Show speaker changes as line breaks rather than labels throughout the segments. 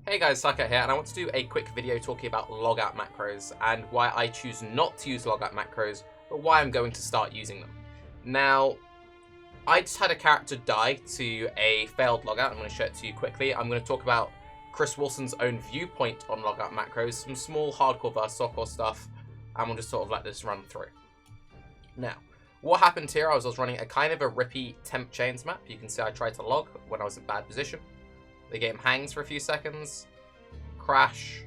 Hey guys, Tarke here, and I want to do a quick video talking about logout macros and why I choose not to use logout macros, but why I'm going to start using them. Now, I just had a character die to a failed logout. I'm going to show it to you quickly. I'm going to talk about Chris Wilson's own viewpoint on logout macros, some small hardcore versus softcore stuff, and we'll just sort of let this run through. Now, what happened here, I was running a kind of a rippy temp chains map. You can see I tried to log when I was in bad position. The game hangs for a few seconds, crash,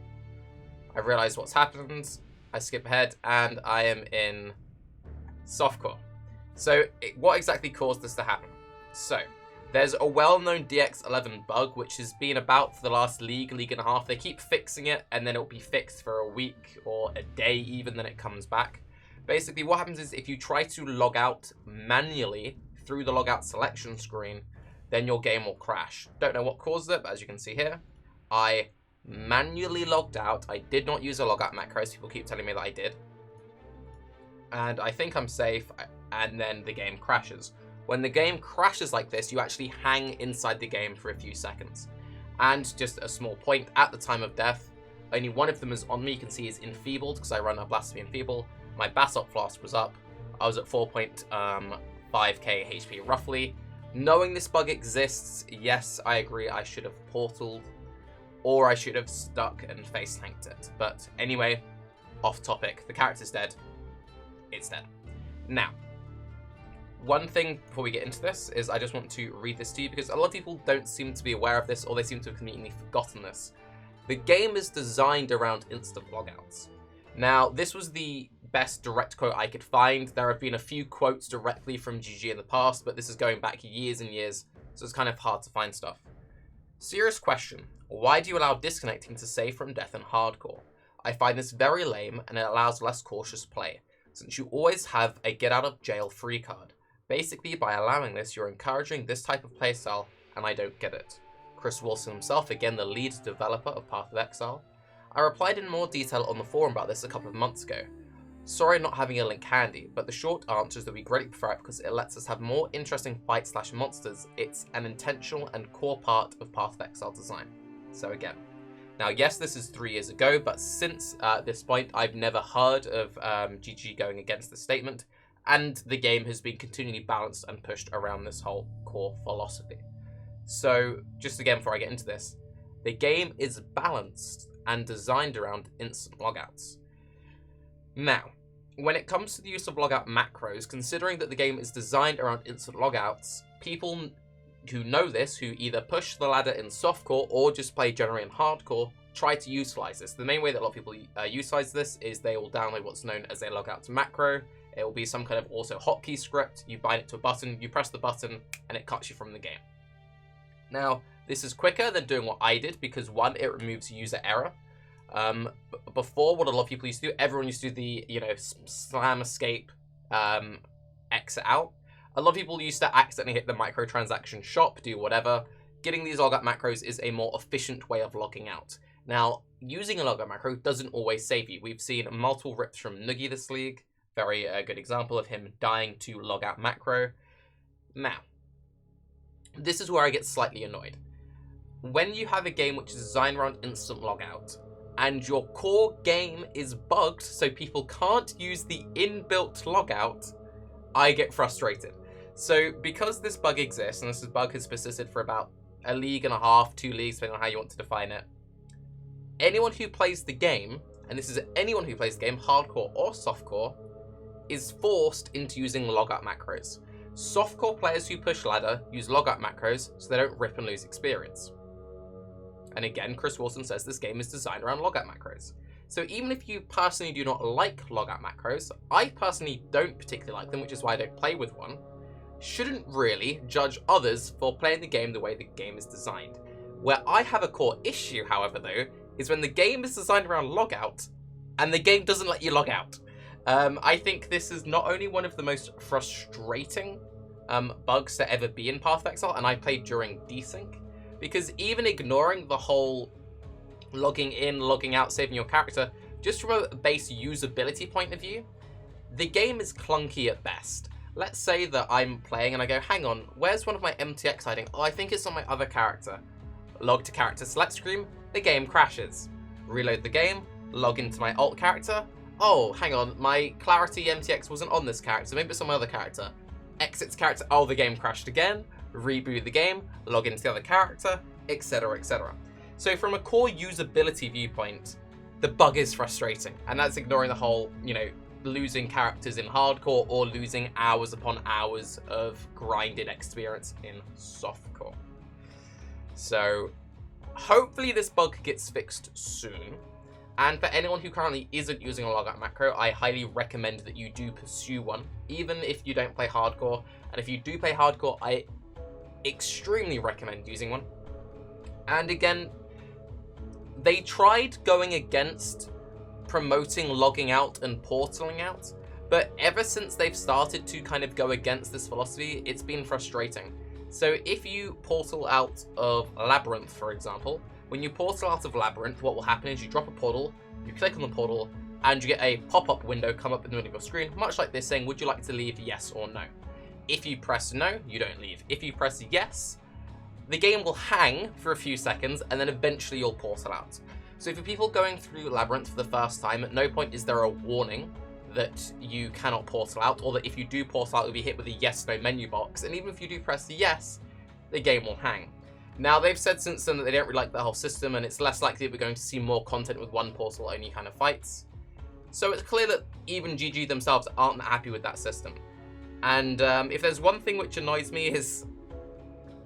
I realize what's happened, I skip ahead, and I am in softcore. So what exactly caused this to happen? So there's a well-known DX11 bug which has been about for the last league and a half. They keep fixing it and then it'll be fixed for a week or a day even, then it comes back. Basically what happens is if you try to log out manually through the logout selection screen, then your game will crash. Don't know what caused it, but as you can see here, I manually logged out. I did not use a logout macro, so people keep telling me that I did. And I think I'm safe, and then the game crashes. When the game crashes like this, you actually hang inside the game for a few seconds. And just a small point, at the time of death, only one of them is on me. You can see is enfeebled, because I run a Blasphemy Enfeeble. My Basalt Flask was up. I was at 4.5k HP roughly. Knowing this bug exists, yes, I agree, I should have portaled, or I should have stuck and face tanked it. But anyway, off topic, the character's dead. It's dead. Now, one thing before we get into this is I just want to read this to you because a lot of people don't seem to be aware of this, or they seem to have completely forgotten this. The game is designed around instant logouts. Now, this was the best direct quote I could find. There have been a few quotes directly from GG in the past, but this is going back years and years, so it's kind of hard to find stuff. Serious question. Why do you allow disconnecting to save from death in hardcore? I find this very lame, and it allows less cautious play, since you always have a get out of jail free card. Basically, by allowing this, you're encouraging this type of playstyle, and I don't get it. Chris Wilson himself, again the lead developer of Path of Exile. I replied in more detail on the forum about this a couple of months ago. Sorry not having a link handy, but the short answer is that we greatly prefer it because it lets us have more interesting fight/monsters. It's an intentional and core part of Path of Exile design. So again, now yes, this is 3 years ago, but since this point, I've never heard of GG going against this statement, and the game has been continually balanced and pushed around this whole core philosophy. So just again, before I get into this, the game is balanced and designed around instant logouts. Now, when it comes to the use of logout macros, considering that the game is designed around instant logouts, people who know this, who either push the ladder in softcore or just play generally in hardcore, try to utilize this. The main way that a lot of people utilize this is they will download what's known as a logout macro. It will be some kind of auto hotkey script. You bind it to a button, you press the button, and it cuts you from the game. Now, this is quicker than doing what I did because one, it removes user error. Before, what a lot of people used to do, everyone used to do the, slam escape, exit out. A lot of people used to accidentally hit the microtransaction shop, do whatever. Getting these logout macros is a more efficient way of logging out. Now, using a logout macro doesn't always save you. We've seen multiple rips from Noogie this league. Very good example of him dying to logout macro. Now, this is where I get slightly annoyed. When you have a game which is designed around instant logout, and your core game is bugged so people can't use the inbuilt logout, I get frustrated. So because this bug exists, and this bug has persisted for about a league and a half, 2 leagues, depending on how you want to define it, anyone who plays the game, and this is anyone who plays the game, hardcore or softcore, is forced into using logout macros. Softcore players who push ladder use logout macros so they don't rip and lose experience. And again, Chris Wilson says this game is designed around logout macros. So even if you personally do not like logout macros, I personally don't particularly like them, which is why I don't play with one, shouldn't really judge others for playing the game the way the game is designed. Where I have a core issue, however, though, is when the game is designed around logout, and the game doesn't let you log out. I think this is not only one of the most frustrating bugs to ever be in Path of Exile, and I played during desync, because even ignoring the whole logging in, logging out, saving your character, just from a base usability point of view, the game is clunky at best. Let's say that I'm playing and I go, hang on, where's one of my MTX hiding? Oh, I think it's on my other character. log to character select screen, the game crashes. Reload the game, log into my alt character. Oh, hang on, my Clarity MTX wasn't on this character, maybe it's on my other character. Exits character, oh, the game crashed again. Reboot the game, log into the other character, etc, etc. So from a core usability viewpoint, the bug is frustrating, and that's ignoring the whole, losing characters in hardcore or losing hours upon hours of grinded experience in softcore. So hopefully this bug gets fixed soon. And for anyone who currently isn't using a logout macro, I highly recommend that you do pursue one, even if you don't play hardcore. And if you do play hardcore, I extremely recommend using one. And again, they tried going against promoting logging out and portaling out, but ever since they've started to kind of go against this philosophy, it's been frustrating. So if you portal out of Labyrinth, for example, when you portal out of Labyrinth, what will happen is you drop a portal, you click on the portal, and you get a pop-up window come up in the middle of your screen, much like this, saying, would you like to leave, yes or no? If you press no, you don't leave. If you press yes, the game will hang for a few seconds, and then eventually you'll portal out. So for people going through Labyrinth for the first time, at no point is there a warning that you cannot portal out, or that if you do portal out, you'll be hit with a yes-no menu box, and even if you do press yes, the game will hang. Now, they've said since then that they don't really like the whole system, and it's less likely that we're going to see more content with one portal-only kind of fights. So it's clear that even GG themselves aren't happy with that system. And if there's one thing which annoys me is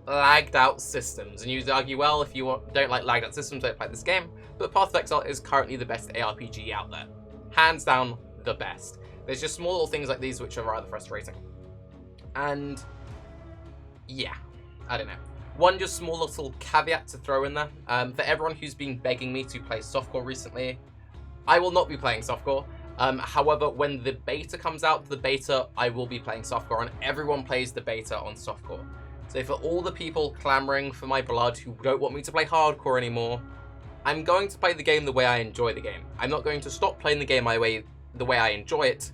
lagged out systems. And you'd argue, well, if you don't like lagged out systems, don't play this game. But Path of Exile is currently the best ARPG out there. Hands down, the best. There's just small little things like these which are rather frustrating. And yeah, I don't know. One just small little caveat to throw in there. For everyone who's been begging me to play softcore recently, I will not be playing softcore. However, when the beta comes out, the beta, I will be playing softcore, and everyone plays the beta on softcore. So for all the people clamoring for my blood who don't want me to play hardcore anymore, I'm going to play the game the way I enjoy the game. I'm not going to stop playing the game the way I enjoy it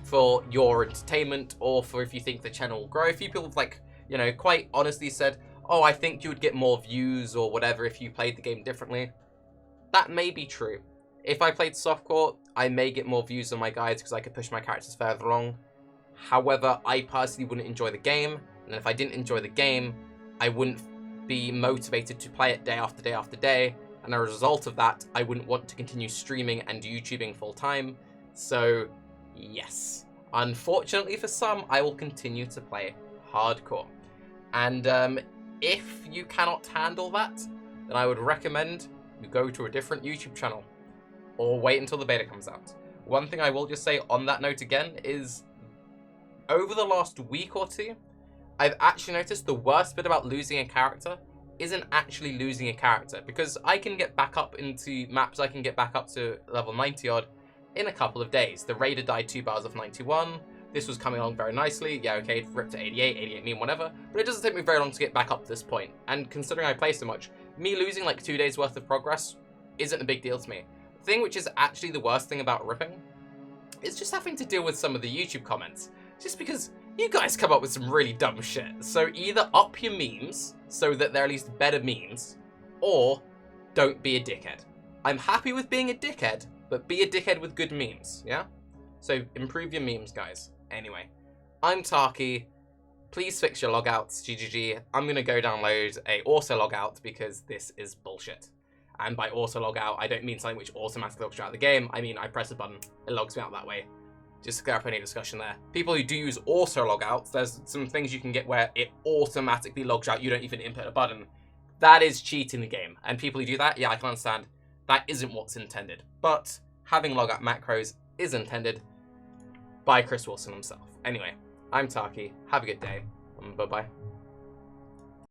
for your entertainment, or for if you think the channel will grow. A few people have quite honestly said, oh, I think you would get more views or whatever if you played the game differently. That may be true. If I played softcore, I may get more views on my guides because I could push my characters further along. However, I personally wouldn't enjoy the game, and if I didn't enjoy the game, I wouldn't be motivated to play it day after day after day, and as a result of that, I wouldn't want to continue streaming and YouTubing full time. So, yes. Unfortunately for some, I will continue to play hardcore. And if you cannot handle that, then I would recommend you go to a different YouTube channel, or wait until the beta comes out. One thing I will just say on that note again is, over the last week or two, I've actually noticed the worst bit about losing a character isn't actually losing a character, because I can get back up into maps, I can get back up to level 90 odd in a couple of days. The Raider died 2 bars of 91, this was coming along very nicely, yeah okay, it ripped to 88, 88 mean whatever, but it doesn't take me very long to get back up to this point, and considering I play so much, me losing like 2 days worth of progress isn't a big deal to me. The thing which is actually the worst thing about ripping is just having to deal with some of the YouTube comments, just because you guys come up with some really dumb shit. So either up your memes so that they're at least better memes, or don't be a dickhead. I'm happy with being a dickhead, but be a dickhead with good memes, yeah? So improve your memes, guys. Anyway, I'm Tarke. Please fix your logouts, GGG. I'm gonna go download a auto logout because this is bullshit. And by auto logout, I don't mean something which automatically logs you out of the game. I mean, I press a button, it logs me out that way. Just to clear up any discussion there. People who do use auto logouts, there's some things you can get where it automatically logs you out, you don't even input a button. That is cheating the game. And people who do that, yeah, I can understand. That isn't what's intended. But having logout macros is intended by Chris Wilson himself. Anyway, I'm Tarke. Have a good day. Bye-bye.